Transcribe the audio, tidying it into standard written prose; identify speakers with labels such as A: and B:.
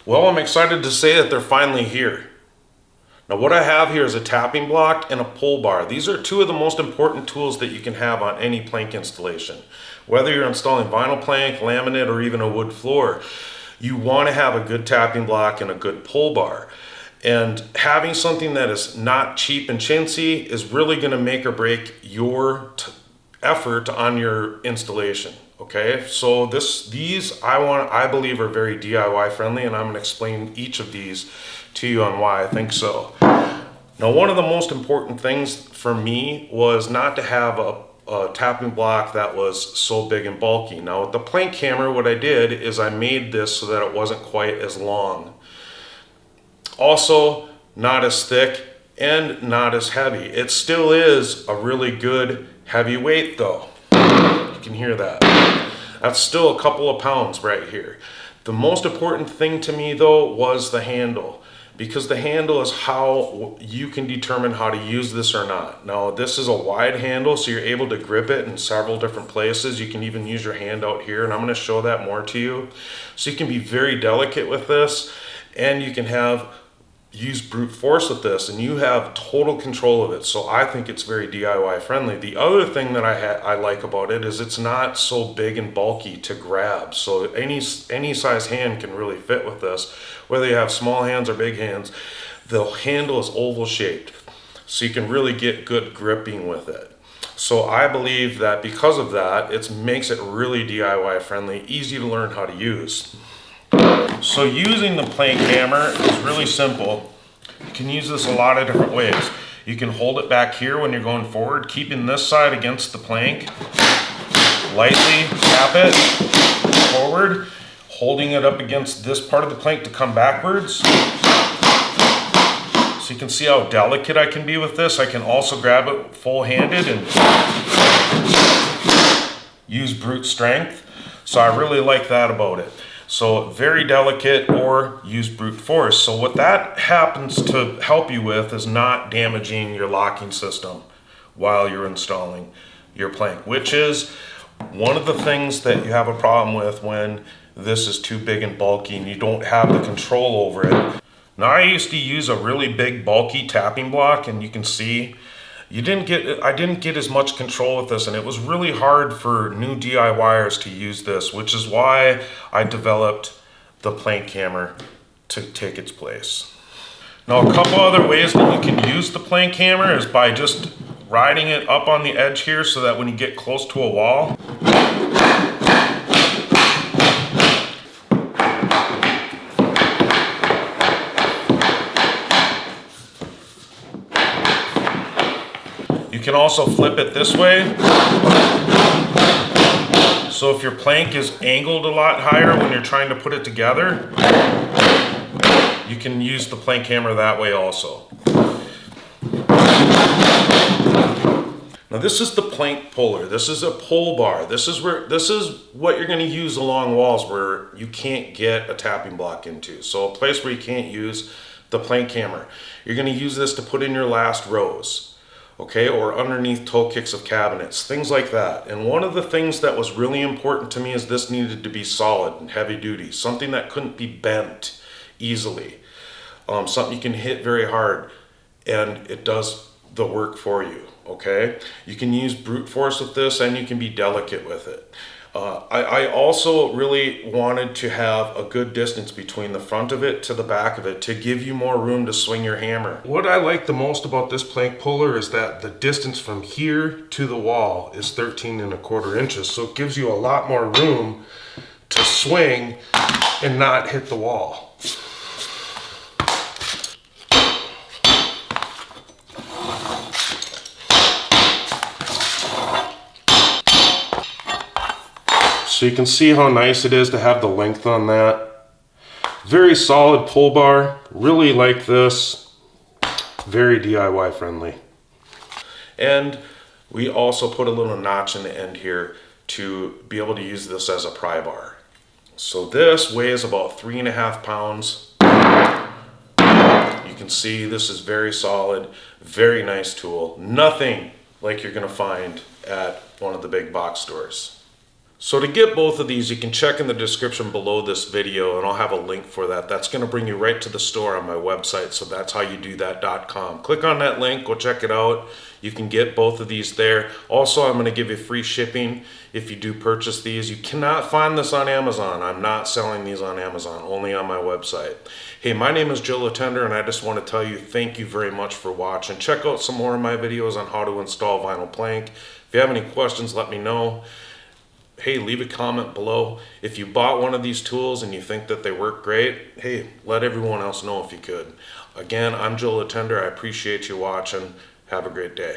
A: Well, I'm excited to say that they're finally here. Now what I have here is a tapping block and a pull bar. These are two of the most important tools that you can have on any plank installation. Whether you're installing vinyl plank, laminate, or even a wood floor, you want to have a good tapping block and a good pull bar. And having something that is not cheap and chintzy is really going to make or break your effort on your installation. Okay, so these I believe are very DIY friendly, and I'm going to explain each of these to you on why I think so. Now, one of the most important things for me was not to have a tapping block that was so big and bulky. Now, with the plank hammer, what I did is I made this so that it wasn't quite as long. Also, not as thick and not as heavy. It still is a really good heavy weight though. You can hear that. That's still a couple of pounds right here. The most important thing to me though was the handle, because the handle is how you can determine how to use this or not. Now this is a wide handle, so you're able to grip it in several different places. You can even use your hand out here, and I'm going to show that more to you. So you can be very delicate with this, and you can use brute force with this, and you have total control of it. So I think it's very DIY friendly. The other thing that I like about it is it's not so big and bulky to grab. So any size hand can really fit with this, whether you have small hands or big hands. The handle is oval shaped, so you can really get good gripping with it. So I believe that because of that, it makes it really DIY friendly, easy to learn how to use. So using the plank hammer is really simple. You can use this a lot of different ways. You can hold it back here when you're going forward, keeping this side against the plank. Lightly tap it forward, holding it up against this part of the plank to come backwards. So you can see how delicate I can be with this. I can also grab it full-handed and use brute strength. So I really like that about it. So very delicate, or use brute force. So what that happens to help you with is not damaging your locking system while you're installing your plank, which is one of the things that you have a problem with when this is too big and bulky and you don't have the control over it. Now I used to use a really big bulky tapping block, and you can see I didn't get as much control with this, and it was really hard for new DIYers to use this, which is why I developed the plank hammer to take its place. Now a couple other ways that you can use the plank hammer is by just riding it up on the edge here, so that when you get close to a wall, you can also flip it this way. So if your plank is angled a lot higher when you're trying to put it together, you can use the plank hammer that way also. Now this is the plank puller. This is a pull bar. This is what you're going to use along walls where you can't get a tapping block into. So a place where you can't use the plank hammer. You're going to use this to put in your last rows. Okay, or underneath toe kicks of cabinets, things like that. And one of the things that was really important to me is this needed to be solid and heavy duty, something that couldn't be bent easily, something you can hit very hard and it does the work for you. Okay, you can use brute force with this, and you can be delicate with it. I also really wanted to have a good distance between the front of it to the back of it to give you more room to swing your hammer. What I like the most about this plank puller is that the distance from here to the wall is 13¼ inches. So it gives you a lot more room to swing and not hit the wall. So you can see how nice it is to have the length on that. Very solid pull bar, really like this. Very DIY friendly. And we also put a little notch in the end here to be able to use this as a pry bar. So this weighs about 3.5 pounds. You can see this is very solid, very nice tool. Nothing like you're gonna find at one of the big box stores. So to get both of these, you can check in the description below this video and I'll have a link for that. That's going to bring you right to the store on my website. So that's how you do that.com. Click on that link, go check it out. You can get both of these there. Also, I'm going to give you free shipping if you do purchase these. You cannot find this on Amazon. I'm not selling these on Amazon, only on my website. Hey, my name is Joe Latender and I just want to tell you thank you very much for watching. Check out some more of my videos on how to install vinyl plank. If you have any questions, let me know. Hey, leave a comment below. If you bought one of these tools and you think that they work great, hey, let everyone else know if you could. Again, I'm Joe Latender. I appreciate you watching. Have a great day.